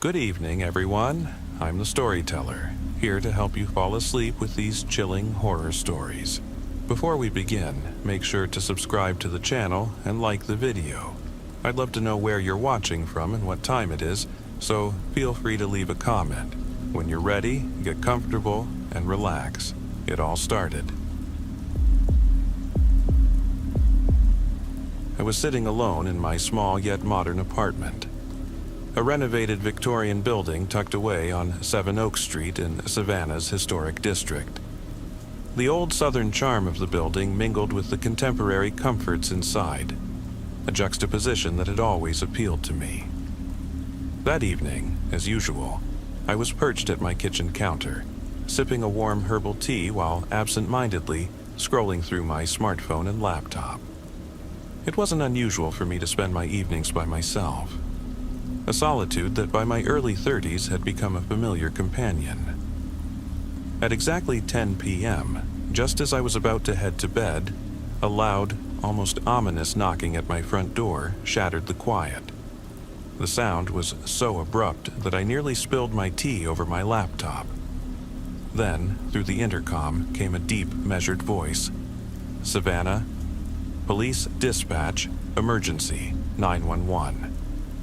Good evening, everyone. I'm the storyteller, here to help you fall asleep with these chilling horror stories. Before we begin, make sure to subscribe to the channel and like the video. I'd love to know where you're watching from and what time it is, so feel free to leave a comment. When you're ready, get comfortable and relax. It all started. I was sitting alone in my small yet modern apartment. A renovated Victorian building tucked away on 7 Oak Street in Savannah's historic district. The old southern charm of the building mingled with the contemporary comforts inside, a juxtaposition that had always appealed to me. That evening, as usual, I was perched at my kitchen counter, sipping a warm herbal tea while absent-mindedly scrolling through my smartphone and laptop. It wasn't unusual for me to spend my evenings by myself, a solitude that by my early 30s had become a familiar companion. At exactly 10 p.m., just as I was about to head to bed, a loud, almost ominous knocking at my front door shattered the quiet. The sound was so abrupt that I nearly spilled my tea over my laptop. Then, through the intercom, came a deep, measured voice. "Savannah, police dispatch, emergency, 911.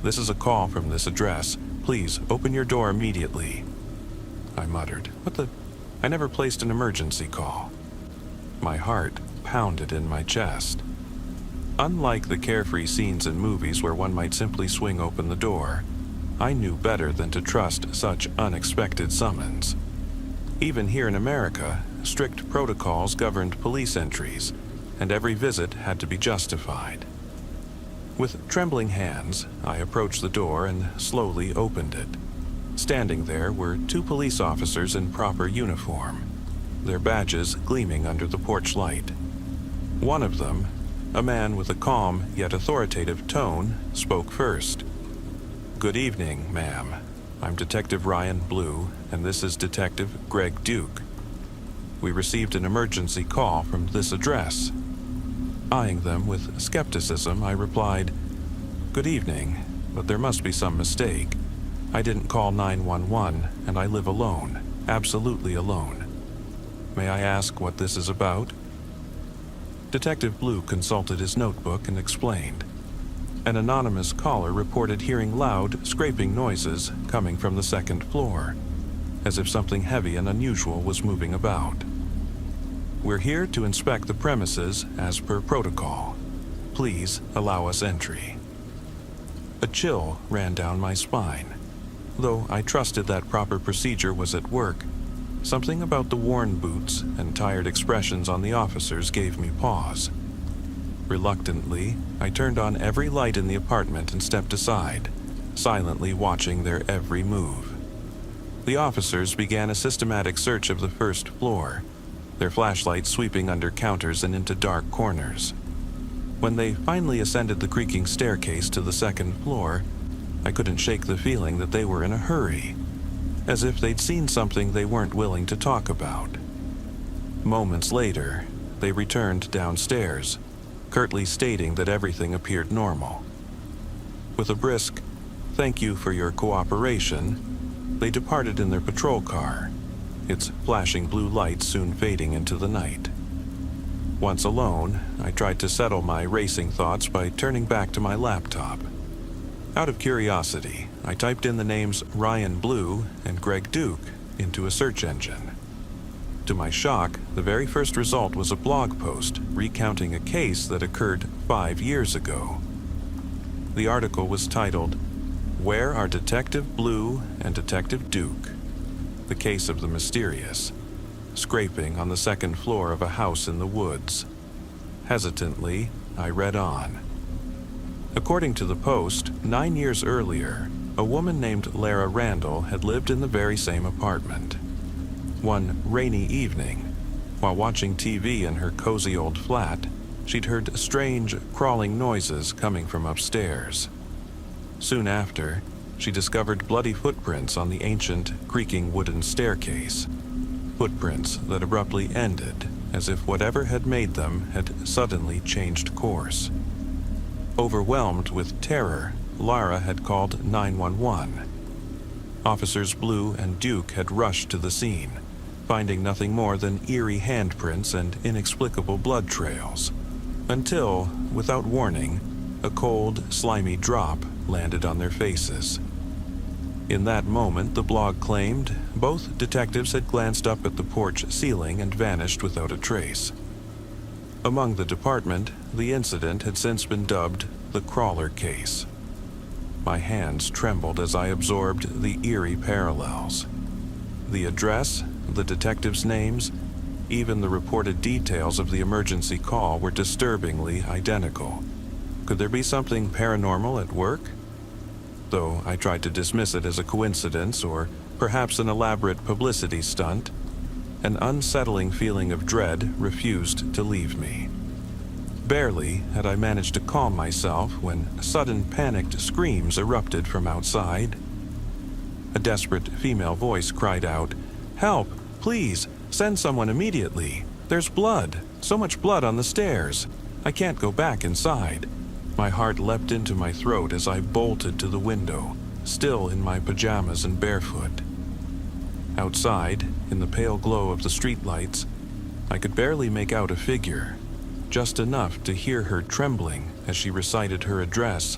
This is a call from this address. Please open your door immediately." I muttered, "What the? I never placed an emergency call." My heart pounded in my chest. Unlike the carefree scenes in movies where one might simply swing open the door, I knew better than to trust such unexpected summons. Even here in America, strict protocols governed police entries, and every visit had to be justified. With trembling hands, I approached the door and slowly opened it. Standing there were 2 police officers in proper uniform, their badges gleaming under the porch light. One of them, a man with a calm yet authoritative tone, spoke first. "Good evening, ma'am. I'm Detective Ryan Blue, and this is Detective Greg Duke. We received an emergency call from this address." Eyeing them with skepticism, I replied, "Good evening, but there must be some mistake. I didn't call 911, and I live alone, absolutely alone. May I ask what this is about?" Detective Blue consulted his notebook and explained. An anonymous caller reported hearing loud, scraping noises coming from the 2nd floor, as if something heavy and unusual was moving about. "We're here to inspect the premises as per protocol. Please allow us entry." A chill ran down my spine. Though I trusted that proper procedure was at work, something about the worn boots and tired expressions on the officers gave me pause. Reluctantly, I turned on every light in the apartment and stepped aside, silently watching their every move. The officers began a systematic search of the 1st floor, their flashlights sweeping under counters and into dark corners. When they finally ascended the creaking staircase to the 2nd floor, I couldn't shake the feeling that they were in a hurry, as if they'd seen something they weren't willing to talk about. Moments later, they returned downstairs, curtly stating that everything appeared normal. With a brisk, "Thank you for your cooperation," they departed in their patrol car, its flashing blue lights soon fading into the night. Once alone, I tried to settle my racing thoughts by turning back to my laptop. Out of curiosity, I typed in the names Ryan Blue and Greg Duke into a search engine. To my shock, the very first result was a blog post recounting a case that occurred 5 years ago. The article was titled, "Where are Detective Blue and Detective Duke? The Case of the Mysterious. Scraping on the 2nd floor of a house in the woods." Hesitantly, I read on. According to the post, 9 years earlier, a woman named Lara Randall had lived in the very same apartment. One rainy evening, while watching TV in her cozy old flat, she'd heard strange, crawling noises coming from upstairs. Soon after, she discovered bloody footprints on the ancient, creaking wooden staircase. Footprints that abruptly ended, as if whatever had made them had suddenly changed course. Overwhelmed with terror, Lara had called 911. Officers Blue and Duke had rushed to the scene, finding nothing more than eerie handprints and inexplicable blood trails, until, without warning, a cold, slimy drop landed on their faces. In that moment, the blog claimed, both detectives had glanced up at the porch ceiling and vanished without a trace. Among the department, the incident had since been dubbed the Crawler Case. My hands trembled as I absorbed the eerie parallels. The address, the detectives' names, even the reported details of the emergency call were disturbingly identical. Could there be something paranormal at work? Though I tried to dismiss it as a coincidence or perhaps an elaborate publicity stunt, an unsettling feeling of dread refused to leave me. Barely had I managed to calm myself when sudden panicked screams erupted from outside. A desperate female voice cried out, "Help! Please! Send someone immediately! There's blood! So much blood on the stairs! I can't go back inside!" My heart leapt into my throat as I bolted to the window, still in my pajamas and barefoot. Outside, in the pale glow of the streetlights, I could barely make out a figure, just enough to hear her trembling as she recited her address,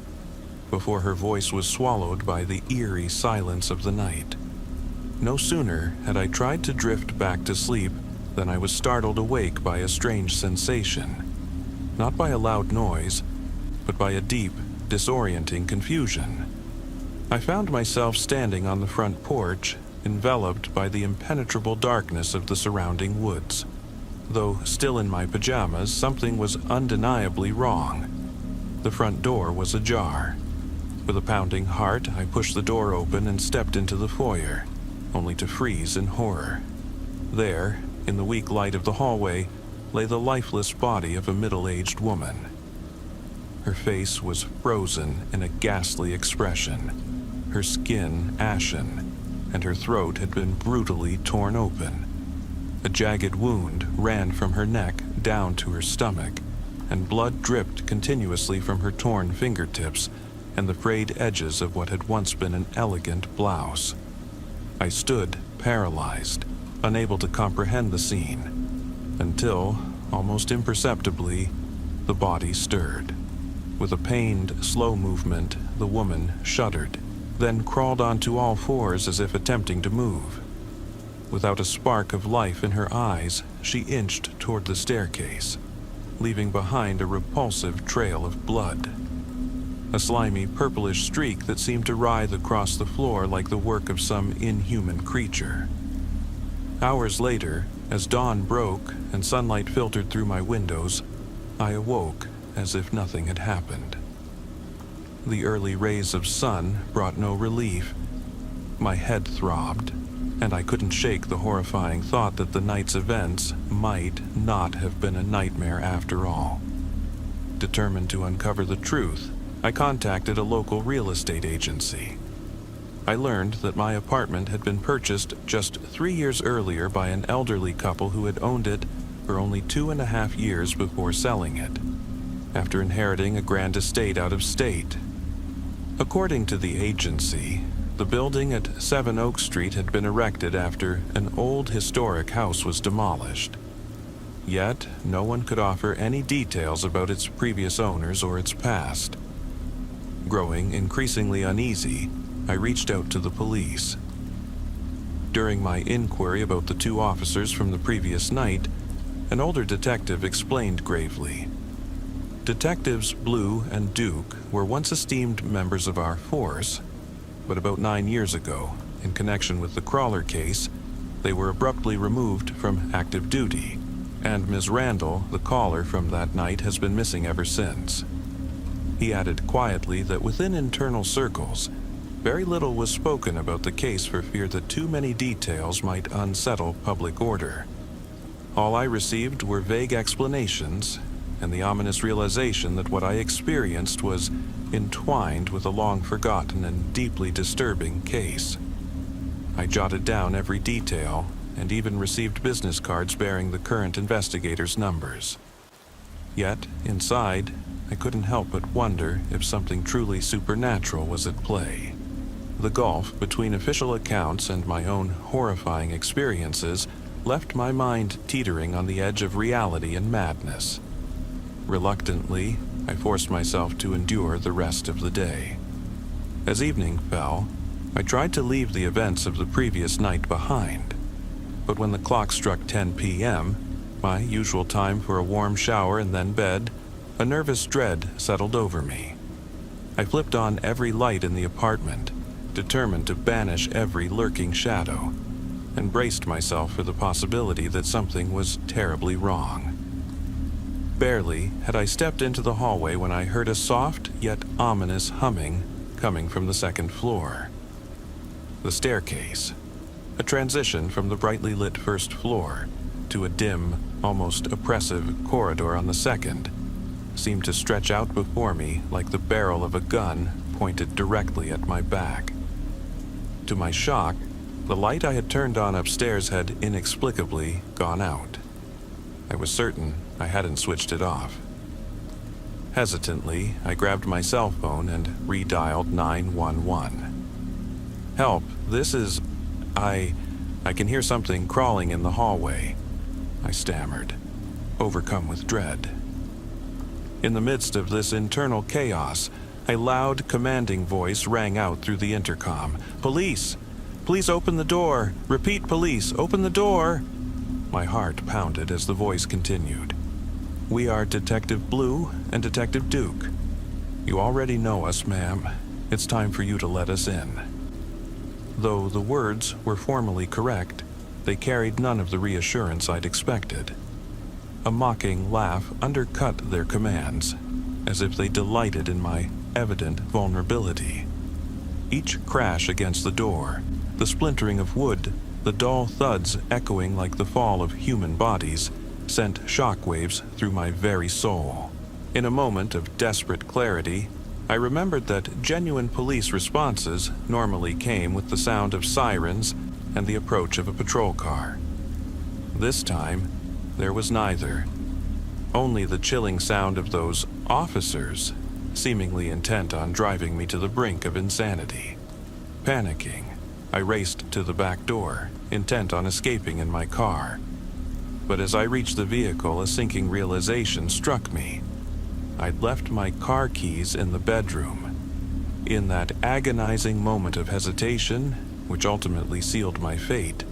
before her voice was swallowed by the eerie silence of the night. No sooner had I tried to drift back to sleep than I was startled awake by a strange sensation, not by a loud noise, but by a deep, disorienting confusion. I found myself standing on the front porch, enveloped by the impenetrable darkness of the surrounding woods. Though still in my pajamas, something was undeniably wrong. The front door was ajar. With a pounding heart, I pushed the door open and stepped into the foyer, only to freeze in horror. There, in the weak light of the hallway, lay the lifeless body of a middle-aged woman. Her face was frozen in a ghastly expression, her skin ashen, and her throat had been brutally torn open. A jagged wound ran from her neck down to her stomach, and blood dripped continuously from her torn fingertips and the frayed edges of what had once been an elegant blouse. I stood paralyzed, unable to comprehend the scene, until, almost imperceptibly, the body stirred. With a pained, slow movement, the woman shuddered, then crawled onto all fours as if attempting to move. Without a spark of life in her eyes, she inched toward the staircase, leaving behind a repulsive trail of blood. A slimy purplish streak that seemed to writhe across the floor like the work of some inhuman creature. Hours later, as dawn broke and sunlight filtered through my windows, I awoke as if nothing had happened. The early rays of sun brought no relief. My head throbbed, and I couldn't shake the horrifying thought that the night's events might not have been a nightmare after all. Determined to uncover the truth, I contacted a local real estate agency. I learned that my apartment had been purchased just 3 years earlier by an elderly couple who had owned it for only 2.5 years before selling it, after inheriting a grand estate out of state. According to the agency, the building at 7 Oak Street had been erected after an old historic house was demolished. Yet, no one could offer any details about its previous owners or its past. Growing increasingly uneasy, I reached out to the police. During my inquiry about the 2 officers from the previous night, an older detective explained gravely. Detectives Blue and Duke were once esteemed members of our force, but about 9 years ago, in connection with the Crawler case, they were abruptly removed from active duty, and Ms. Randall, the caller from that night, has been missing ever since. He added quietly that within internal circles, very little was spoken about the case for fear that too many details might unsettle public order. All I received were vague explanations and the ominous realization that what I experienced was entwined with a long-forgotten and deeply disturbing case. I jotted down every detail and even received business cards bearing the current investigators' numbers. Yet, inside, I couldn't help but wonder if something truly supernatural was at play. The gulf between official accounts and my own horrifying experiences left my mind teetering on the edge of reality and madness. Reluctantly, I forced myself to endure the rest of the day. As evening fell, I tried to leave the events of the previous night behind. But when the clock struck 10 p.m., my usual time for a warm shower and then bed, a nervous dread settled over me. I flipped on every light in the apartment, determined to banish every lurking shadow, and braced myself for the possibility that something was terribly wrong. Barely had I stepped into the hallway when I heard a soft yet ominous humming coming from the second floor. The staircase, a transition from the brightly lit first floor to a dim, almost oppressive corridor on the second, seemed to stretch out before me like the barrel of a gun pointed directly at my back. To my shock, the light I had turned on upstairs had inexplicably gone out. I was certain I hadn't switched it off. Hesitantly, I grabbed my cell phone and redialed 911. "Help, this is... I can hear something crawling in the hallway," I stammered, overcome with dread. In the midst of this internal chaos, a loud, commanding voice rang out through the intercom. "Police! Please open the door! Repeat, police, open the door!" My heart pounded as the voice continued. "We are Detective Blue and Detective Duke. You already know us, ma'am. It's time for you to let us in." Though the words were formally correct, they carried none of the reassurance I'd expected. A mocking laugh undercut their commands, as if they delighted in my evident vulnerability. Each crash against the door, the splintering of wood, the dull thuds echoing like the fall of human bodies, sent shockwaves through my very soul. In a moment of desperate clarity, I remembered that genuine police responses normally came with the sound of sirens and the approach of a patrol car. This time, there was neither. Only the chilling sound of those officers, seemingly intent on driving me to the brink of insanity. Panicking, I raced to the back door, intent on escaping in my car. But as I reached the vehicle, a sinking realization struck me. I'd left my car keys in the bedroom. In that agonizing moment of hesitation, which ultimately sealed my fate,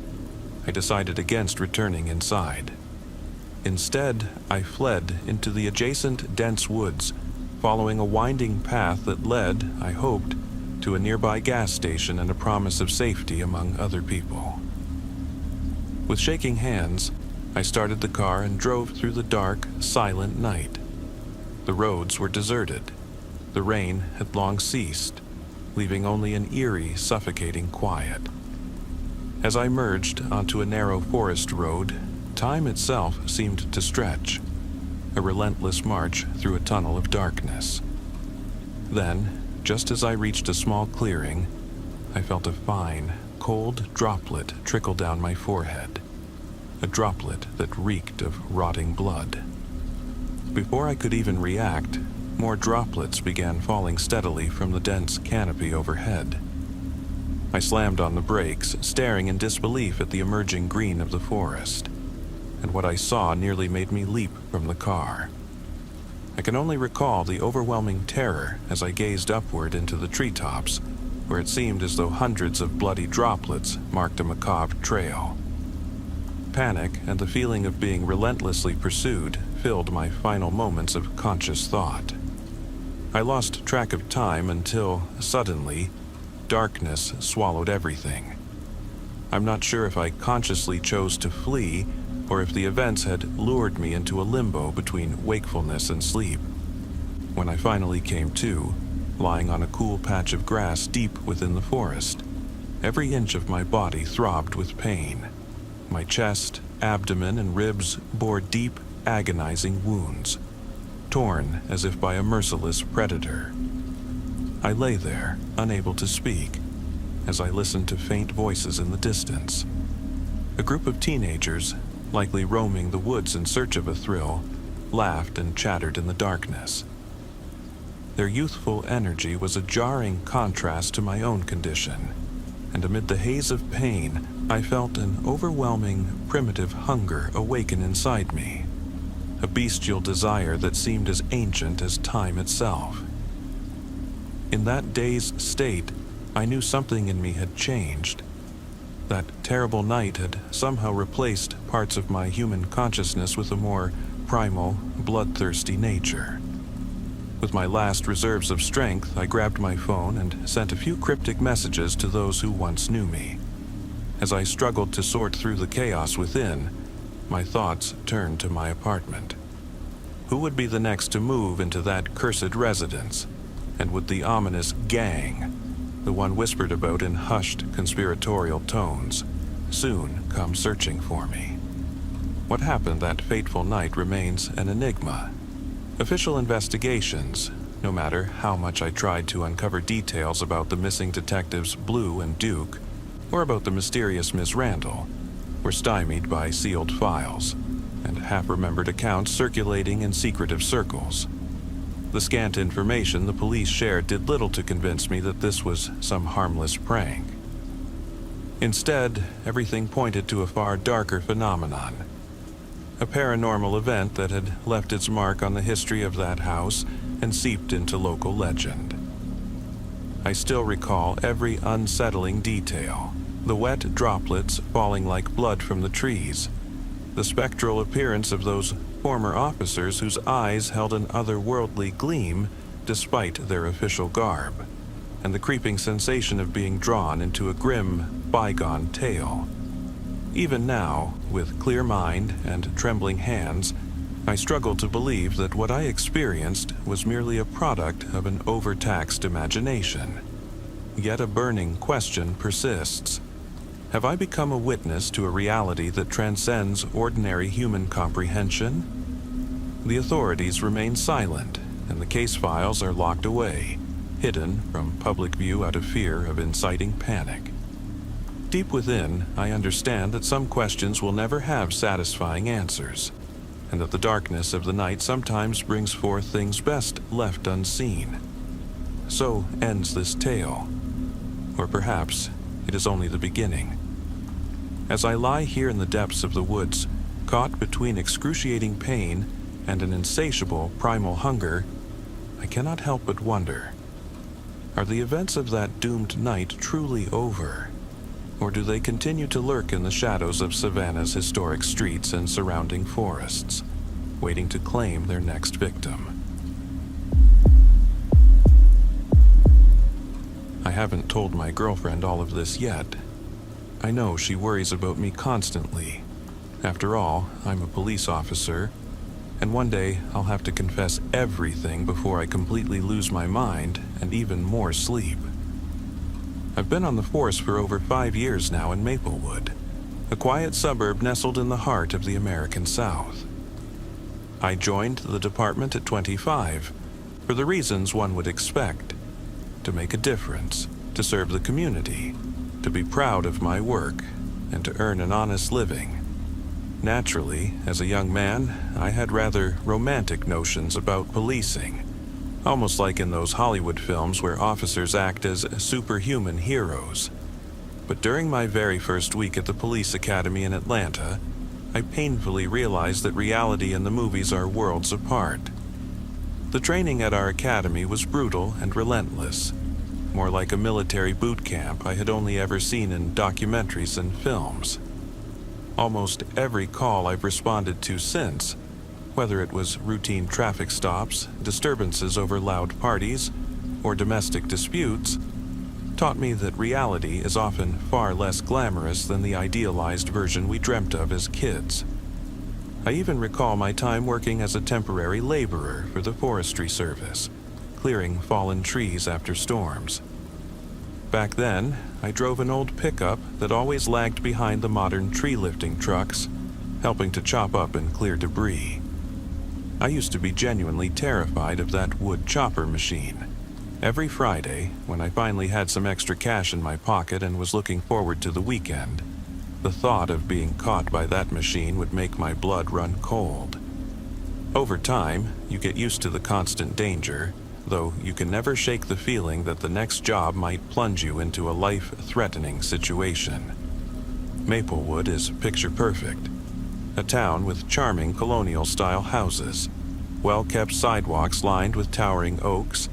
I decided against returning inside. Instead, I fled into the adjacent dense woods, following a winding path that led, I hoped, to a nearby gas station and a promise of safety among other people. With shaking hands, I started the car and drove through the dark, silent night. The roads were deserted. The rain had long ceased, leaving only an eerie, suffocating quiet. As I merged onto a narrow forest road, time itself seemed to stretch, a relentless march through a tunnel of darkness. Then, just as I reached a small clearing, I felt a fine, cold droplet trickle down my forehead, a droplet that reeked of rotting blood. Before I could even react, more droplets began falling steadily from the dense canopy overhead. I slammed on the brakes, staring in disbelief at the emerging green of the forest, and what I saw nearly made me leap from the car. I can only recall the overwhelming terror as I gazed upward into the treetops, where it seemed as though hundreds of bloody droplets marked a macabre trail. Panic and the feeling of being relentlessly pursued filled my final moments of conscious thought. I lost track of time until, suddenly, darkness swallowed everything. I'm not sure if I consciously chose to flee or if the events had lured me into a limbo between wakefulness and sleep. When I finally came to, lying on a cool patch of grass deep within the forest, every inch of my body throbbed with pain. My chest, abdomen, and ribs bore deep, agonizing wounds, torn as if by a merciless predator. I lay there, unable to speak, as I listened to faint voices in the distance. A group of teenagers, likely roaming the woods in search of a thrill, laughed and chattered in the darkness. their youthful energy was a jarring contrast to my own condition, and amid the haze of pain, I felt an overwhelming, primitive hunger awaken inside me, a bestial desire that seemed as ancient as time itself. In that dazed state, I knew something in me had changed. That terrible night had somehow replaced parts of my human consciousness with a more primal, bloodthirsty nature. With my last reserves of strength, I grabbed my phone and sent a few cryptic messages to those who once knew me. As I struggled to sort through the chaos within, my thoughts turned to my apartment. Who would be the next to move into that cursed residence? And would the ominous gang, the one whispered about in hushed, conspiratorial tones, soon come searching for me? What happened that fateful night remains an enigma. Official investigations, no matter how much I tried to uncover details about the missing detectives Blue and Duke, or about the mysterious Miss Randall, were stymied by sealed files and half-remembered accounts circulating in secretive circles. The scant information the police shared did little to convince me that this was some harmless prank. Instead, everything pointed to a far darker phenomenon, a paranormal event that had left its mark on the history of that house and seeped into local legend. I still recall every unsettling detail: the wet droplets falling like blood from the trees, the spectral appearance of those former officers whose eyes held an otherworldly gleam despite their official garb, and the creeping sensation of being drawn into a grim, bygone tale. Even now, with clear mind and trembling hands, I struggle to believe that what I experienced was merely a product of an overtaxed imagination. Yet a burning question persists. Have I become a witness to a reality that transcends ordinary human comprehension? The authorities remain silent, and the case files are locked away, hidden from public view out of fear of inciting panic. Deep within, I understand that some questions will never have satisfying answers, and that the darkness of the night sometimes brings forth things best left unseen. So ends this tale. Or perhaps it is only the beginning. As I lie here in the depths of the woods, caught between excruciating pain and an insatiable primal hunger, I cannot help but wonder, are the events of that doomed night truly over? Or do they continue to lurk in the shadows of Savannah's historic streets and surrounding forests, waiting to claim their next victim? I haven't told my girlfriend all of this yet. I know she worries about me constantly. After all, I'm a police officer, and one day I'll have to confess everything before I completely lose my mind and even more sleep. I've been on the force for over 5 years now in Maplewood, a quiet suburb nestled in the heart of the American South. I joined the department at 25 for the reasons one would expect: to make a difference, to serve the community, to be proud of my work, and to earn an honest living. Naturally, as a young man, I had rather romantic notions about policing, almost like in those Hollywood films where officers act as superhuman heroes. But during my very first week at the police academy in Atlanta, I painfully realized that reality and the movies are worlds apart. The training at our academy was brutal and relentless, more like a military boot camp I had only ever seen in documentaries and films. Almost every call I've responded to since, whether it was routine traffic stops, disturbances over loud parties, or domestic disputes, taught me that reality is often far less glamorous than the idealized version we dreamt of as kids. I even recall my time working as a temporary laborer for the Forestry Service, clearing fallen trees after storms. Back then, I drove an old pickup that always lagged behind the modern tree-lifting trucks, helping to chop up and clear debris. I used to be genuinely terrified of that wood chopper machine. Every Friday, when I finally had some extra cash in my pocket and was looking forward to the weekend, the thought of being caught by that machine would make my blood run cold. Over time, you get used to the constant danger, though you can never shake the feeling that the next job might plunge you into a life-threatening situation. Maplewood is picture perfect. A town with charming colonial-style houses, well-kept sidewalks lined with towering oaks,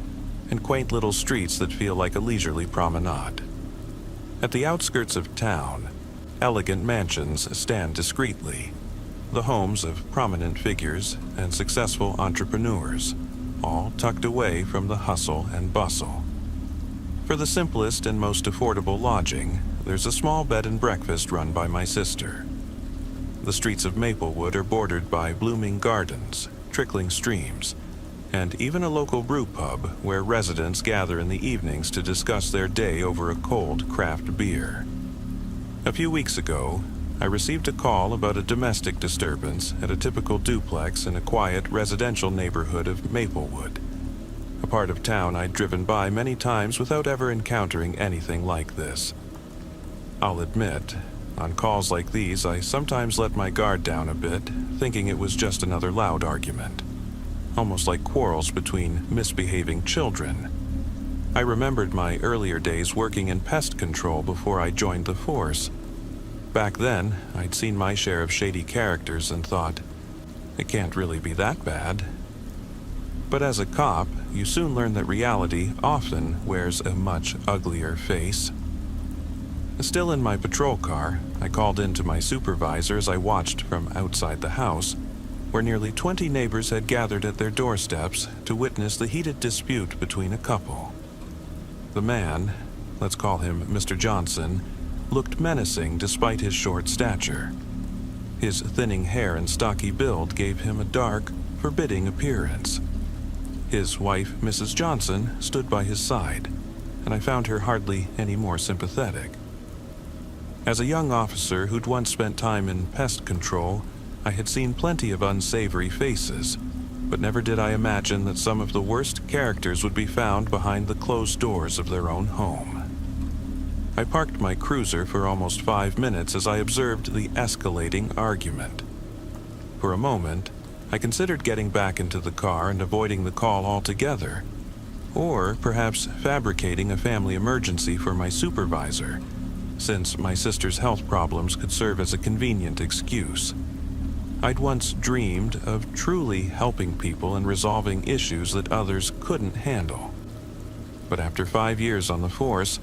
and quaint little streets that feel like a leisurely promenade. At the outskirts of town, elegant mansions stand discreetly, the homes of prominent figures and successful entrepreneurs, all tucked away from the hustle and bustle. For the simplest and most affordable lodging, there's a small bed and breakfast run by my sister. The streets of Maplewood are bordered by blooming gardens, trickling streams, and even a local brew pub where residents gather in the evenings to discuss their day over a cold craft beer. A few weeks ago, I received a call about a domestic disturbance at a typical duplex in a quiet residential neighborhood of Maplewood, a part of town I'd driven by many times without ever encountering anything like this. I'll admit, on calls like these, I sometimes let my guard down a bit, thinking it was just another loud argument, almost like quarrels between misbehaving children. I remembered my earlier days working in pest control before I joined the force. Back then, I'd seen my share of shady characters and thought, it can't really be that bad. But as a cop, you soon learn that reality often wears a much uglier face. Still in my patrol car, I called in to my supervisor as I watched from outside the house, where nearly 20 neighbors had gathered at their doorsteps to witness the heated dispute between a couple. The man, let's call him Mr. Johnson, looked menacing despite his short stature. His thinning hair and stocky build gave him a dark, forbidding appearance. His wife, Mrs. Johnson, stood by his side, and I found her hardly any more sympathetic. As a young officer who'd once spent time in pest control, I had seen plenty of unsavory faces, but never did I imagine that some of the worst characters would be found behind the closed doors of their own home. I parked my cruiser for almost 5 minutes as I observed the escalating argument. For a moment, I considered getting back into the car and avoiding the call altogether, or perhaps fabricating a family emergency for my supervisor, since my sister's health problems could serve as a convenient excuse. I'd once dreamed of truly helping people and resolving issues that others couldn't handle. But after 5 years on the force,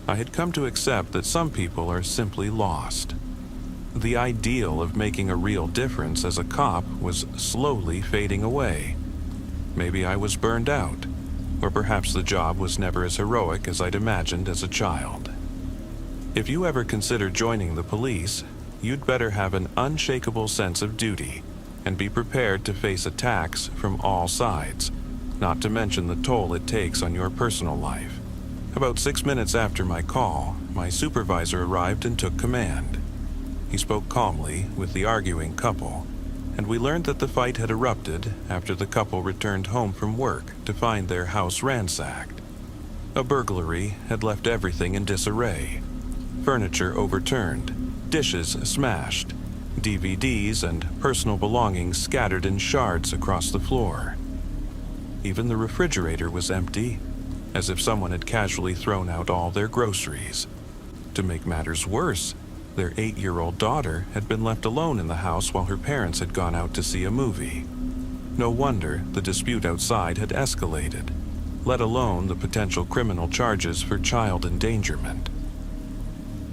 I had come to accept that some people are simply lost. The ideal of making a real difference as a cop was slowly fading away. Maybe I was burned out, or perhaps the job was never as heroic as I'd imagined as a child. If you ever consider joining the police, you'd better have an unshakable sense of duty and be prepared to face attacks from all sides, not to mention the toll it takes on your personal life. About 6 minutes after my call, my supervisor arrived and took command. He spoke calmly with the arguing couple, and we learned that the fight had erupted after the couple returned home from work to find their house ransacked. A burglary had left everything in disarray. Furniture overturned, dishes smashed, DVDs and personal belongings scattered in shards across the floor. Even the refrigerator was empty, as if someone had casually thrown out all their groceries. To make matters worse, their 8-year-old daughter had been left alone in the house while her parents had gone out to see a movie. No wonder the dispute outside had escalated, let alone the potential criminal charges for child endangerment.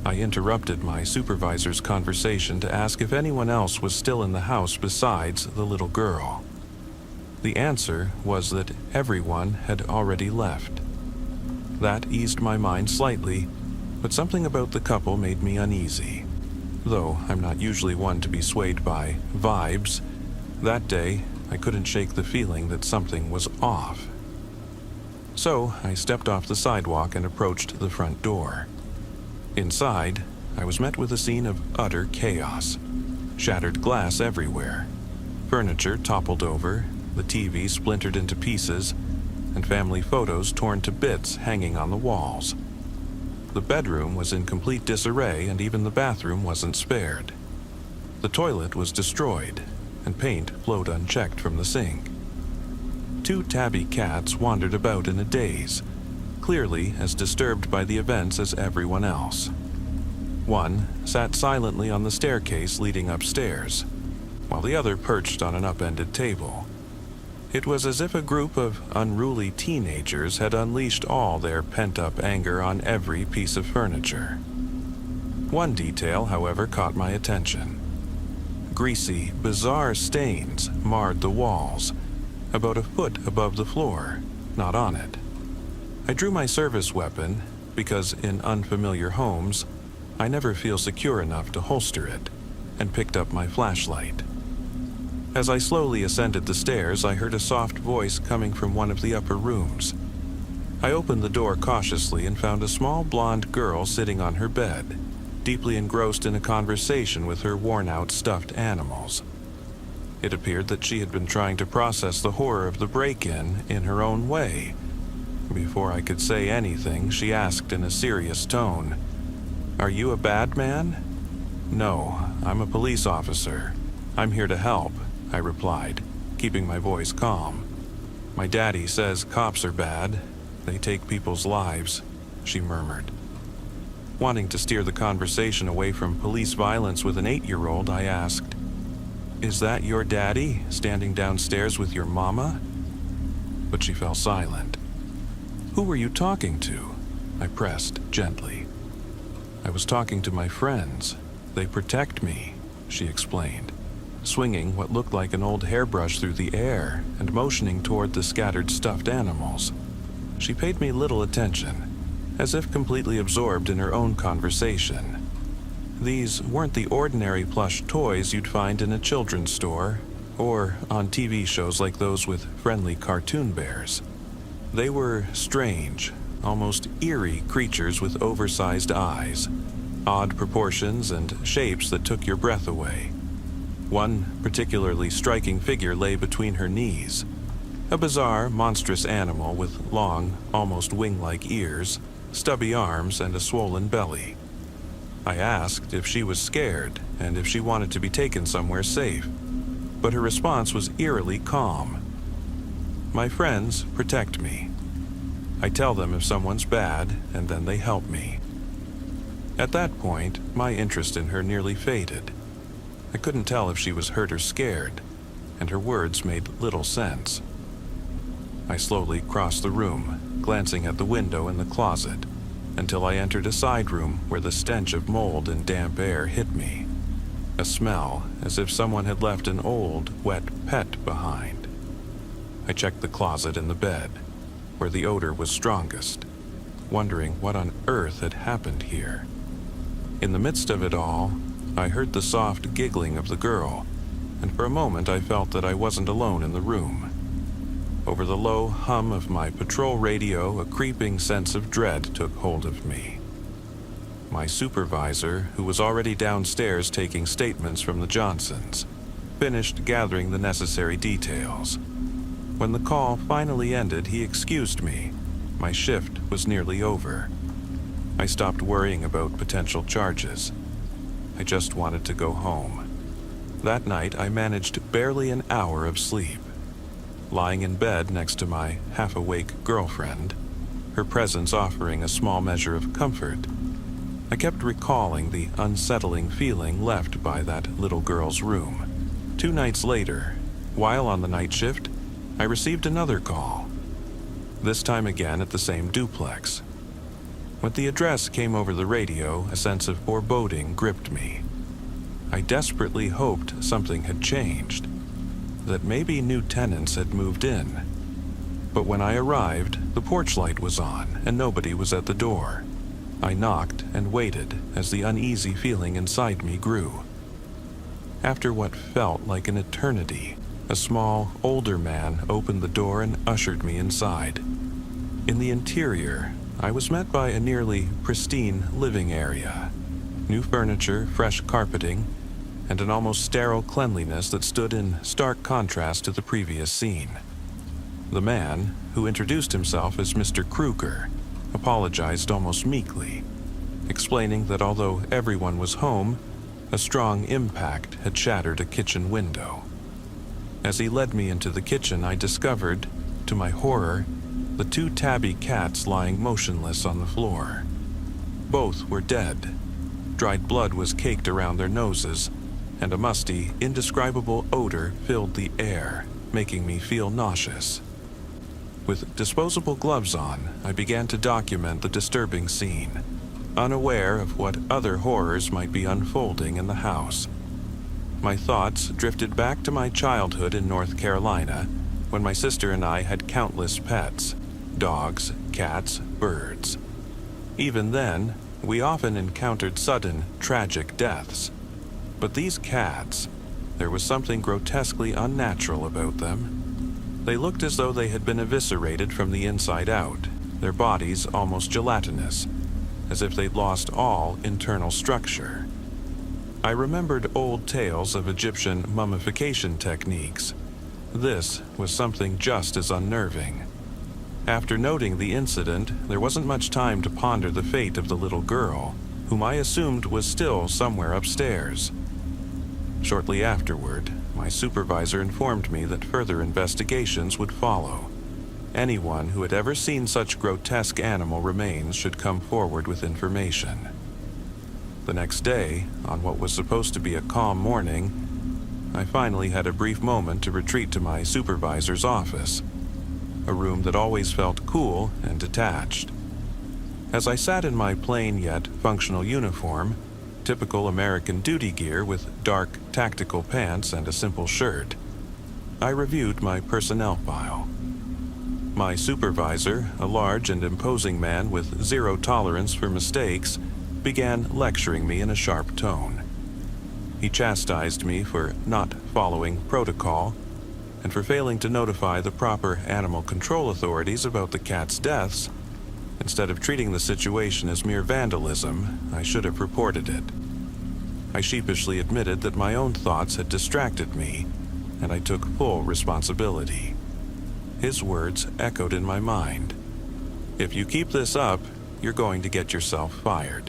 I interrupted my supervisor's conversation to ask if anyone else was still in the house besides the little girl. The answer was that everyone had already left. That eased my mind slightly, but something about the couple made me uneasy. Though I'm not usually one to be swayed by vibes, that day I couldn't shake the feeling that something was off. So I stepped off the sidewalk and approached the front door. Inside, I was met with a scene of utter chaos. Shattered glass everywhere. Furniture toppled over, the TV splintered into pieces, and family photos torn to bits hanging on the walls. The bedroom was in complete disarray, and even the bathroom wasn't spared. The toilet was destroyed, and paint flowed unchecked from the sink. 2 tabby cats wandered about in a daze, clearly as disturbed by the events as everyone else. One sat silently on the staircase leading upstairs, while the other perched on an upended table. It was as if a group of unruly teenagers had unleashed all their pent-up anger on every piece of furniture. One detail, however, caught my attention. Greasy, bizarre stains marred the walls, about a foot above the floor, not on it. I drew my service weapon because in unfamiliar homes, I never feel secure enough to holster it, and picked up my flashlight. As I slowly ascended the stairs, I heard a soft voice coming from one of the upper rooms. I opened the door cautiously and found a small blonde girl sitting on her bed, deeply engrossed in a conversation with her worn-out stuffed animals. It appeared that she had been trying to process the horror of the break-in in her own way. Before I could say anything, she asked in a serious tone, "Are you a bad man?" "No, I'm a police officer. I'm here to help," I replied, keeping my voice calm. "My daddy says cops are bad. They take people's lives," she murmured. Wanting to steer the conversation away from police violence with an 8-year-old, I asked, "Is that your daddy standing downstairs with your mama?" But she fell silent. "Who were you talking to?" I pressed gently. "I was talking to my friends. They protect me," she explained, swinging what looked like an old hairbrush through the air and motioning toward the scattered stuffed animals. She paid me little attention, as if completely absorbed in her own conversation. These weren't the ordinary plush toys you'd find in a children's store or on TV shows like those with friendly cartoon bears. They were strange, almost eerie creatures with oversized eyes, odd proportions and shapes that took your breath away. One particularly striking figure lay between her knees, a bizarre, monstrous animal with long, almost wing-like ears, stubby arms, and a swollen belly. I asked if she was scared and if she wanted to be taken somewhere safe, but her response was eerily calm. "My friends protect me. I tell them if someone's bad, and then they help me." At that point, my interest in her nearly faded. I couldn't tell if she was hurt or scared, and her words made little sense. I slowly crossed the room, glancing at the window and the closet, until I entered a side room where the stench of mold and damp air hit me. A smell as if someone had left an old, wet pet behind. I checked the closet and the bed, where the odor was strongest, wondering what on earth had happened here. In the midst of it all, I heard the soft giggling of the girl, and for a moment I felt that I wasn't alone in the room. Over the low hum of my patrol radio, a creeping sense of dread took hold of me. My supervisor, who was already downstairs taking statements from the Johnsons, finished gathering the necessary details. When the call finally ended, he excused me. My shift was nearly over. I stopped worrying about potential charges. I just wanted to go home. That night, I managed barely an hour of sleep. Lying in bed next to my half-awake girlfriend, her presence offering a small measure of comfort, I kept recalling the unsettling feeling left by that little girl's room. 2 nights later, while on the night shift, I received another call, this time again at the same duplex. When the address came over the radio, a sense of foreboding gripped me. I desperately hoped something had changed, that maybe new tenants had moved in. But when I arrived, the porch light was on and nobody was at the door. I knocked and waited as the uneasy feeling inside me grew. After what felt like an eternity, a small, older man opened the door and ushered me inside. In the interior, I was met by a nearly pristine living area. New furniture, fresh carpeting, and an almost sterile cleanliness that stood in stark contrast to the previous scene. The man, who introduced himself as Mr. Kruger, apologized almost meekly, explaining that although everyone was home, a strong impact had shattered a kitchen window. As he led me into the kitchen, I discovered to my horror, the two tabby cats lying motionless on the floor. Both were dead. Dried blood was caked around their noses, and a musty, indescribable odor filled the air, making me feel nauseous. With disposable gloves on, I began to document the disturbing scene, unaware of what other horrors might be unfolding in the house. My thoughts drifted back to my childhood in North Carolina, when my sister and I had countless pets: dogs, cats, birds. Even then, we often encountered sudden, tragic deaths. But these cats, there was something grotesquely unnatural about them. They looked as though they had been eviscerated from the inside out, their bodies almost gelatinous, as if they'd lost all internal structure. I remembered old tales of Egyptian mummification techniques. This was something just as unnerving. After noting the incident, there wasn't much time to ponder the fate of the little girl, whom I assumed was still somewhere upstairs. Shortly afterward, my supervisor informed me that further investigations would follow. Anyone who had ever seen such grotesque animal remains should come forward with information. The next day, on what was supposed to be a calm morning, I finally had a brief moment to retreat to my supervisor's office, a room that always felt cool and detached. As I sat in my plain yet functional uniform, typical American duty gear with dark tactical pants and a simple shirt, I reviewed my personnel file. My supervisor, a large and imposing man with zero tolerance for mistakes, began lecturing me in a sharp tone. He chastised me for not following protocol and for failing to notify the proper animal control authorities about the cat's deaths. Instead of treating the situation as mere vandalism, I should have reported it. I sheepishly admitted that my own thoughts had distracted me, and I took full responsibility. His words echoed in my mind. "If you keep this up, you're going to get yourself fired."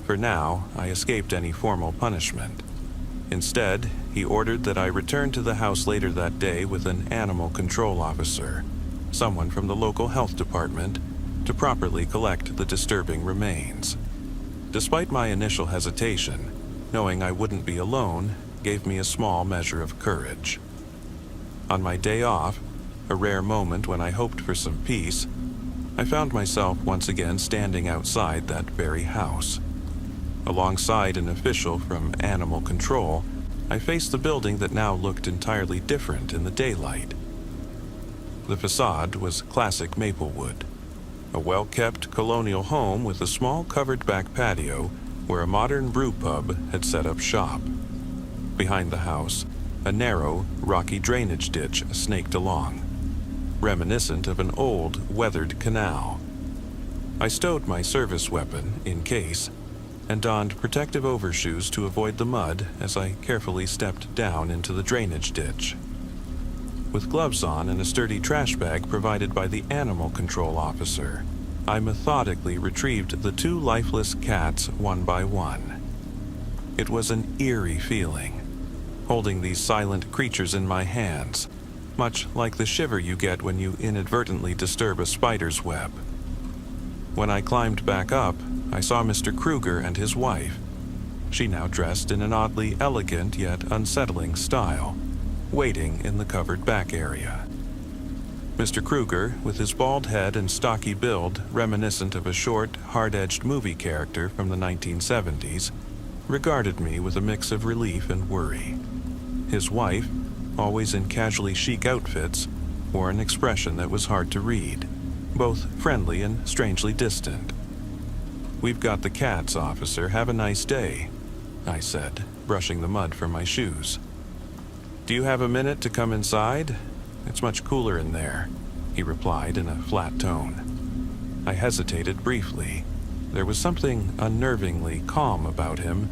For now, I escaped any formal punishment. Instead, he ordered that I return to the house later that day with an animal control officer, someone from the local health department, to properly collect the disturbing remains. Despite my initial hesitation, knowing I wouldn't be alone gave me a small measure of courage. On my day off, a rare moment when I hoped for some peace, I found myself once again standing outside that very house. Alongside an official from Animal Control, I faced the building that now looked entirely different in the daylight. The facade was classic Maplewood, a well-kept colonial home with a small covered back patio where a modern brew pub had set up shop. Behind the house, a narrow, rocky drainage ditch snaked along, reminiscent of an old, weathered canal. I stowed my service weapon, in case, and donned protective overshoes to avoid the mud as I carefully stepped down into the drainage ditch. With gloves on and a sturdy trash bag provided by the animal control officer, I methodically retrieved the two lifeless cats one by one. It was an eerie feeling, holding these silent creatures in my hands, much like the shiver you get when you inadvertently disturb a spider's web. When I climbed back up, I saw Mr. Kruger and his wife, she now dressed in an oddly elegant yet unsettling style, waiting in the covered back area. Mr. Kruger, with his bald head and stocky build reminiscent of a short, hard-edged movie character from the 1970s, regarded me with a mix of relief and worry. His wife, always in casually chic outfits, wore an expression that was hard to read, both friendly and strangely distant. "We've got the cats, officer. Have a nice day," I said, brushing the mud from my shoes. "Do you have a minute to come inside? It's much cooler in there," he replied in a flat tone. I hesitated briefly. There was something unnervingly calm about him,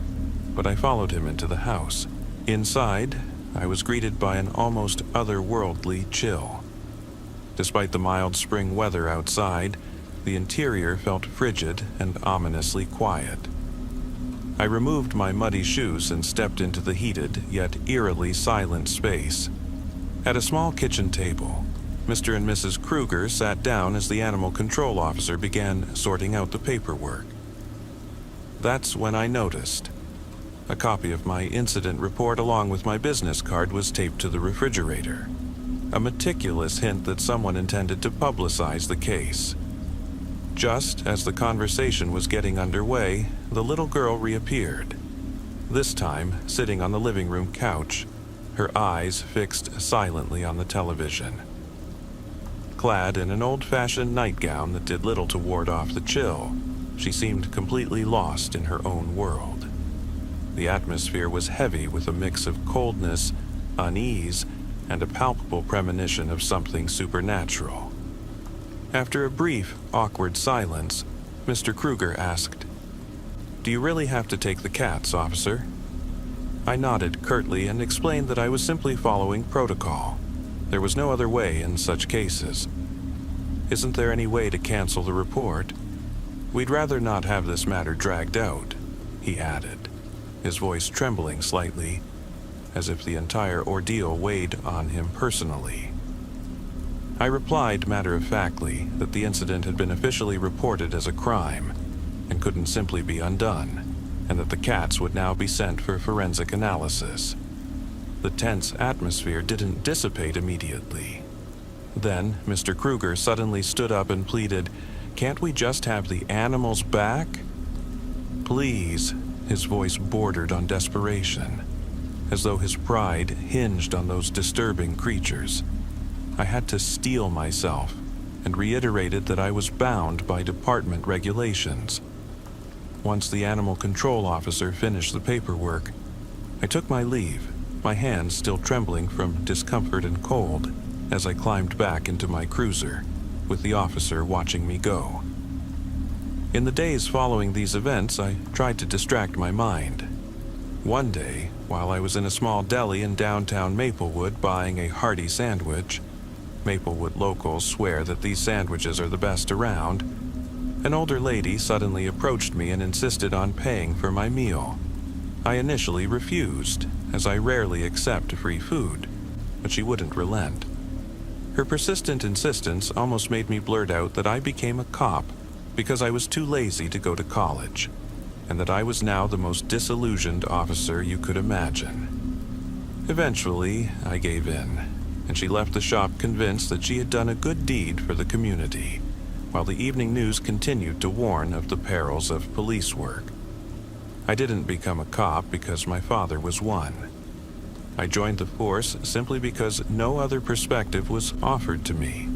but I followed him into the house. Inside, I was greeted by an almost otherworldly chill. Despite the mild spring weather outside, the interior felt frigid and ominously quiet. I removed my muddy shoes and stepped into the heated yet eerily silent space. At a small kitchen table, Mr. and Mrs. Kruger sat down as the animal control officer began sorting out the paperwork. That's when I noticed. A copy of my incident report along with my business card was taped to the refrigerator. A meticulous hint that someone intended to publicize the case. Just as the conversation was getting underway, the little girl reappeared. This time, sitting on the living room couch, her eyes fixed silently on the television. Clad in an old-fashioned nightgown that did little to ward off the chill, she seemed completely lost in her own world. The atmosphere was heavy with a mix of coldness, unease, and a palpable premonition of something supernatural. After a brief, awkward silence, Mr. Kruger asked, "Do you really have to take the cats, officer?" I nodded curtly and explained that I was simply following protocol. There was no other way in such cases. "Isn't there any way to cancel the report? We'd rather not have this matter dragged out," he added, his voice trembling slightly, as if the entire ordeal weighed on him personally. I replied matter-of-factly that the incident had been officially reported as a crime and couldn't simply be undone, and that the cats would now be sent for forensic analysis. The tense atmosphere didn't dissipate immediately. Then Mr. Kruger suddenly stood up and pleaded, "Can't we just have the animals back?" "Please," his voice bordered on desperation, as though his pride hinged on those disturbing creatures. I had to steel myself and reiterated that I was bound by department regulations. Once the animal control officer finished the paperwork, I took my leave, my hands still trembling from discomfort and cold, as I climbed back into my cruiser, with the officer watching me go. In the days following these events, I tried to distract my mind. One day, while I was in a small deli in downtown Maplewood buying a hearty sandwich — Maplewood locals swear that these sandwiches are the best around — an older lady suddenly approached me and insisted on paying for my meal. I initially refused, as I rarely accept free food, but she wouldn't relent. Her persistent insistence almost made me blurt out that I became a cop because I was too lazy to go to college, and that I was now the most disillusioned officer you could imagine. Eventually, I gave in, and she left the shop convinced that she had done a good deed for the community, while the evening news continued to warn of the perils of police work. I didn't become a cop because my father was one. I joined the force simply because no other perspective was offered to me,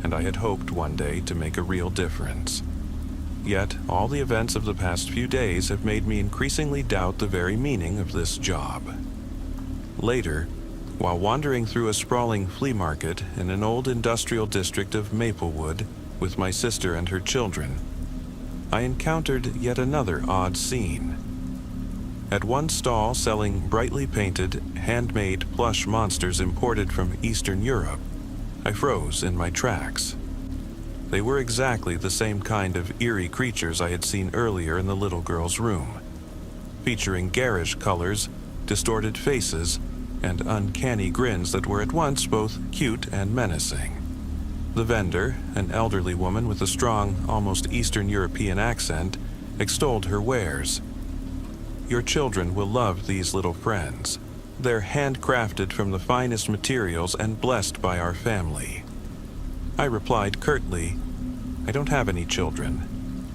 and I had hoped one day to make a real difference. Yet, all the events of the past few days have made me increasingly doubt the very meaning of this job. Later, while wandering through a sprawling flea market in an old industrial district of Maplewood with my sister and her children, I encountered yet another odd scene. At one stall selling brightly painted, handmade plush monsters imported from Eastern Europe, I froze in my tracks. They were exactly the same kind of eerie creatures I had seen earlier in the little girl's room, featuring garish colors, distorted faces, and uncanny grins that were at once both cute and menacing. The vendor, an elderly woman with a strong, almost Eastern European accent, extolled her wares. "Your children will love these little friends. They're handcrafted from the finest materials and blessed by our family." I replied curtly, "I don't have any children.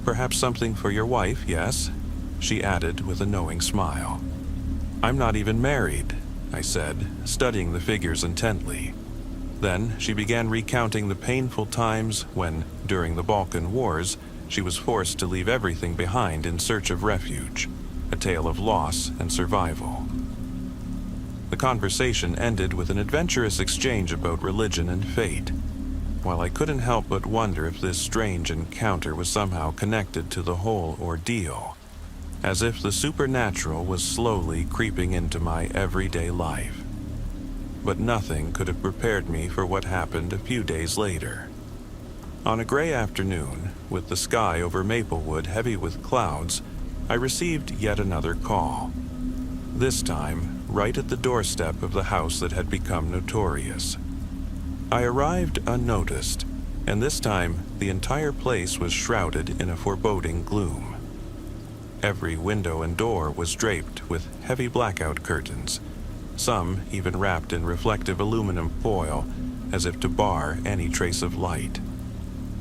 Perhaps something for your wife, yes?" She added with a knowing smile. "I'm not even married," I said, studying the figures intently. Then she began recounting the painful times when, during the Balkan Wars, she was forced to leave everything behind in search of refuge, a tale of loss and survival. The conversation ended with an adventurous exchange about religion and fate, while I couldn't help but wonder if this strange encounter was somehow connected to the whole ordeal, as if the supernatural was slowly creeping into my everyday life. But nothing could have prepared me for what happened a few days later. On a gray afternoon, with the sky over Maplewood heavy with clouds, I received yet another call. This time, right at the doorstep of the house that had become notorious. I arrived unnoticed, and this time the entire place was shrouded in a foreboding gloom. Every window and door was draped with heavy blackout curtains, some even wrapped in reflective aluminum foil as if to bar any trace of light.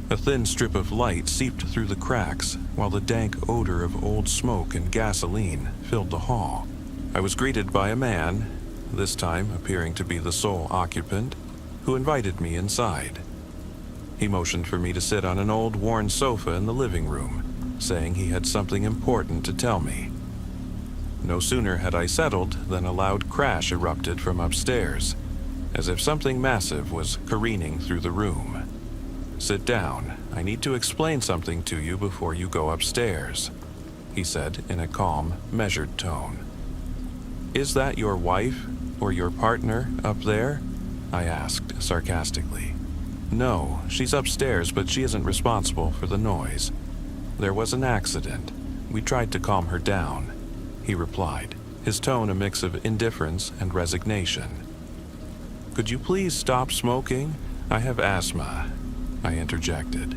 A thin strip of light seeped through the cracks while the dank odor of old smoke and gasoline filled the hall. I was greeted by a man, this time appearing to be the sole occupant, who invited me inside. He motioned for me to sit on an old worn sofa in the living room, saying he had something important to tell me. No sooner had I settled than a loud crash erupted from upstairs, as if something massive was careening through the room. "Sit down. I need to explain something to you before you go upstairs," he said in a calm, measured tone. "Is that your wife or your partner up there?" I asked sarcastically. "No, she's upstairs, but she isn't responsible for the noise. There was an accident. We tried to calm her down," he replied, his tone a mix of indifference and resignation. "Could you please stop smoking? I have asthma," I interjected,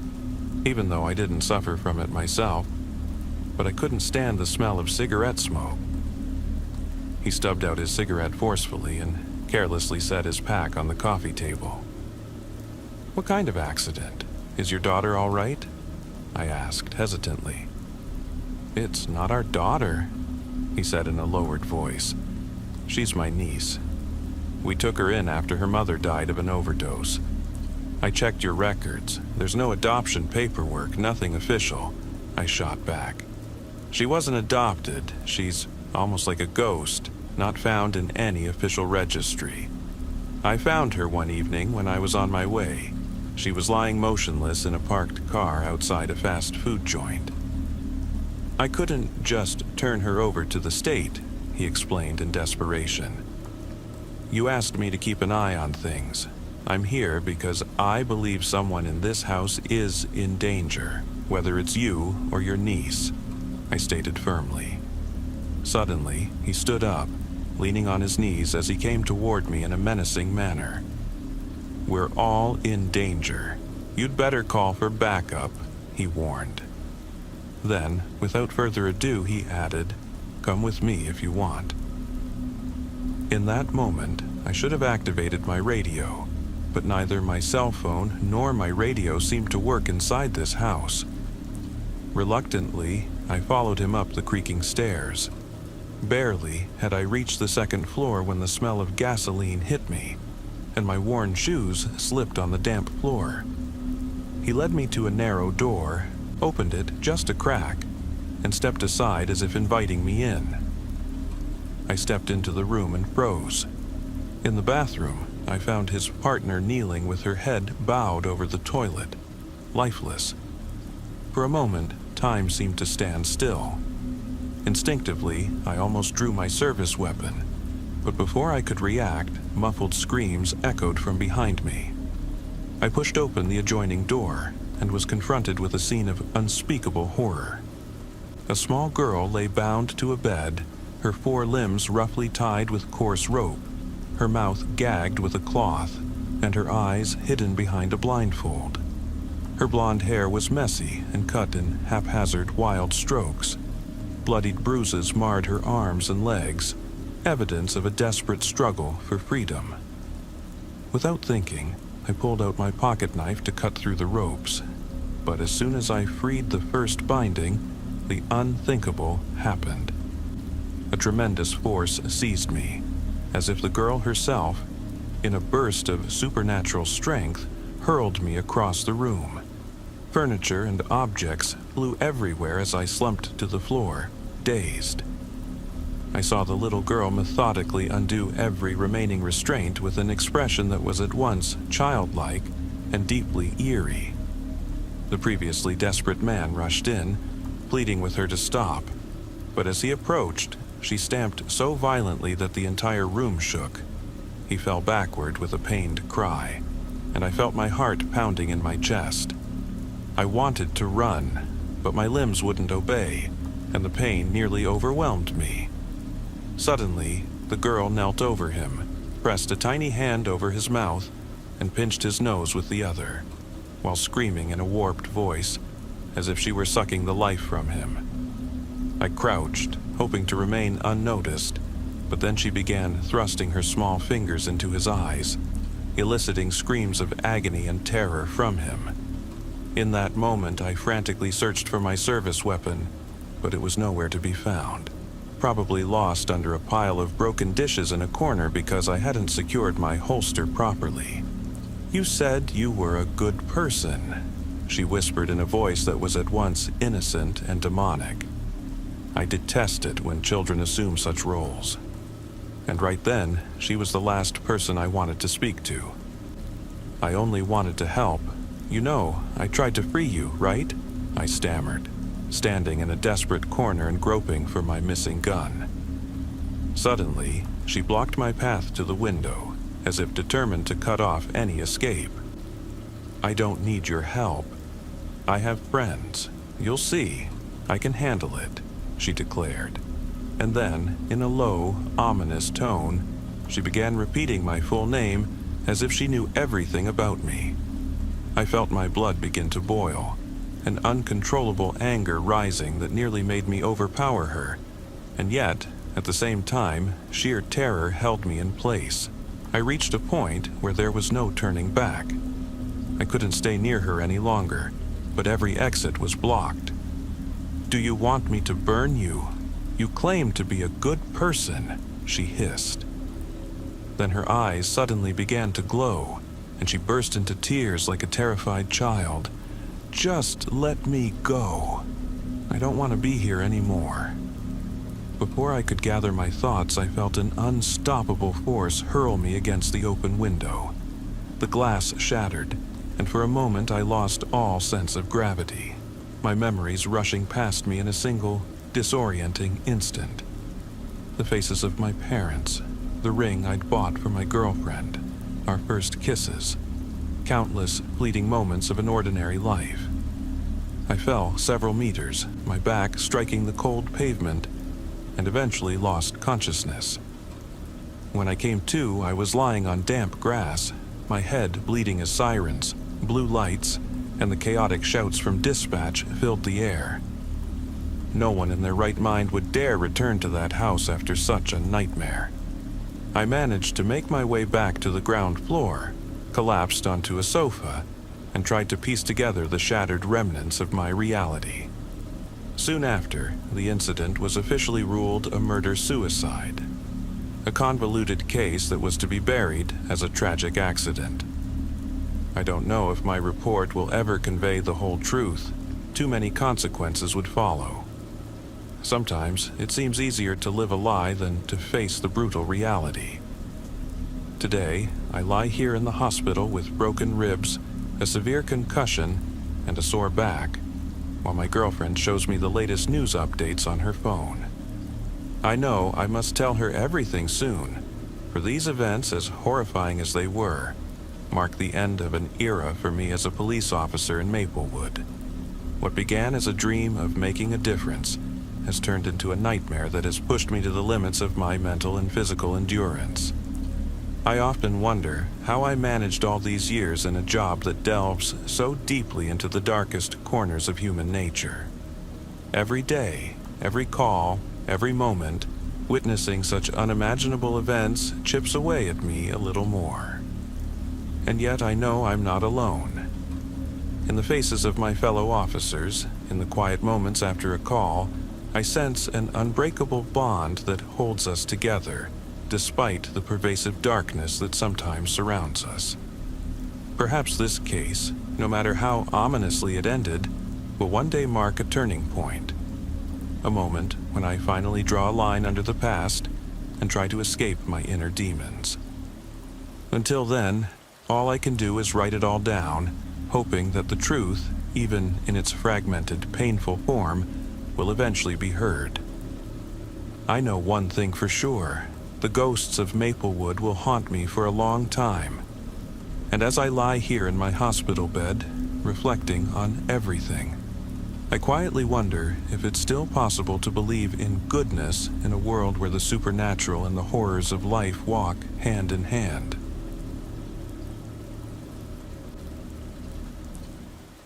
even though I didn't suffer from it myself, but I couldn't stand the smell of cigarette smoke. He stubbed out his cigarette forcefully and carelessly set his pack on the coffee table. "What kind of accident? Is your daughter all right?" I asked hesitantly. "It's not our daughter," he said in a lowered voice. "She's my niece. We took her in after her mother died of an overdose. I checked your records. There's no adoption paperwork, nothing official," I shot back. "She wasn't adopted. She's almost like a ghost, not found in any official registry. I found her one evening when I was on my way. She was lying motionless in a parked car outside a fast food joint. I couldn't just turn her over to the state," he explained in desperation. "You asked me to keep an eye on things. I'm here because I believe someone in this house is in danger, whether it's you or your niece," I stated firmly. Suddenly, he stood up, leaning on his knees as he came toward me in a menacing manner. "We're all in danger. You'd better call for backup," he warned. Then, without further ado, he added, "Come with me if you want." In that moment, I should have activated my radio, but neither my cell phone nor my radio seemed to work inside this house. Reluctantly, I followed him up the creaking stairs. Barely had I reached the second floor when the smell of gasoline hit me, and my worn shoes slipped on the damp floor. He led me to a narrow door, opened it just a crack, and stepped aside as if inviting me in. I stepped into the room and froze. In the bathroom, I found his partner kneeling with her head bowed over the toilet, lifeless. For a moment, time seemed to stand still. Instinctively, I almost drew my service weapon, but before I could react, muffled screams echoed from behind me. I pushed open the adjoining door and was confronted with a scene of unspeakable horror. A small girl lay bound to a bed, her 4 limbs roughly tied with coarse rope, her mouth gagged with a cloth, and her eyes hidden behind a blindfold. Her blonde hair was messy and cut in haphazard wild strokes. Bloodied bruises marred her arms and legs, evidence of a desperate struggle for freedom. Without thinking, I pulled out my pocket knife to cut through the ropes, but as soon as I freed the first binding, the unthinkable happened. A tremendous force seized me, as if the girl herself, in a burst of supernatural strength, hurled me across the room. Furniture and objects flew everywhere as I slumped to the floor, dazed. I saw the little girl methodically undo every remaining restraint with an expression that was at once childlike and deeply eerie. The previously desperate man rushed in, pleading with her to stop, but as he approached, she stamped so violently that the entire room shook. He fell backward with a pained cry, and I felt my heart pounding in my chest. I wanted to run, but my limbs wouldn't obey, and the pain nearly overwhelmed me. Suddenly, the girl knelt over him, pressed a tiny hand over his mouth, and pinched his nose with the other, while screaming in a warped voice, as if she were sucking the life from him. I crouched, hoping to remain unnoticed, but then she began thrusting her small fingers into his eyes, eliciting screams of agony and terror from him. In that moment, I frantically searched for my service weapon, but it was nowhere to be found. Probably lost under a pile of broken dishes in a corner because I hadn't secured my holster properly. "You said you were a good person," she whispered in a voice that was at once innocent and demonic. I detest it when children assume such roles. And right then, she was the last person I wanted to speak to. "I only wanted to help. You know, I tried to free you, right?" I stammered, standing in a desperate corner and groping for my missing gun. Suddenly, she blocked my path to the window, as if determined to cut off any escape. "I don't need your help. I have friends. You'll see. I can handle it," she declared. And then, in a low, ominous tone, she began repeating my full name as if she knew everything about me. I felt my blood begin to boil, an uncontrollable anger rising that nearly made me overpower her, and yet, at the same time, sheer terror held me in place. I reached a point where there was no turning back. I couldn't stay near her any longer, but every exit was blocked. "Do you want me to burn you? You claim to be a good person," she hissed. Then her eyes suddenly began to glow, and she burst into tears like a terrified child. "Just let me go. I don't want to be here anymore." Before I could gather my thoughts, I felt an unstoppable force hurl me against the open window. The glass shattered, and for a moment I lost all sense of gravity, my memories rushing past me in a single, disorienting instant. The faces of my parents, the ring I'd bought for my girlfriend, our first kisses, countless fleeting moments of an ordinary life. I fell several meters, my back striking the cold pavement, and eventually lost consciousness. When I came to, I was lying on damp grass, my head bleeding as sirens, blue lights, and the chaotic shouts from dispatch filled the air. No one in their right mind would dare return to that house after such a nightmare. I managed to make my way back to the ground floor, collapsed onto a sofa, and tried to piece together the shattered remnants of my reality. Soon after, the incident was officially ruled a murder-suicide, a convoluted case that was to be buried as a tragic accident. I don't know if my report will ever convey the whole truth. Too many consequences would follow. Sometimes it seems easier to live a lie than to face the brutal reality. Today, I lie here in the hospital with broken ribs, a severe concussion, and a sore back, while my girlfriend shows me the latest news updates on her phone. I know I must tell her everything soon, for these events, as horrifying as they were, mark the end of an era for me as a police officer in Maplewood. What began as a dream of making a difference has turned into a nightmare that has pushed me to the limits of my mental and physical endurance. I often wonder how I managed all these years in a job that delves so deeply into the darkest corners of human nature. Every day, every call, every moment, witnessing such unimaginable events chips away at me a little more. And yet I know I'm not alone. In the faces of my fellow officers, in the quiet moments after a call, I sense an unbreakable bond that holds us together, despite the pervasive darkness that sometimes surrounds us. Perhaps this case, no matter how ominously it ended, will one day mark a turning point. A moment when I finally draw a line under the past and try to escape my inner demons. Until then, all I can do is write it all down, hoping that the truth, even in its fragmented, painful form, will eventually be heard. I know one thing for sure. The ghosts of Maplewood will haunt me for a long time. And as I lie here in my hospital bed, reflecting on everything, I quietly wonder if it's still possible to believe in goodness in a world where the supernatural and the horrors of life walk hand in hand.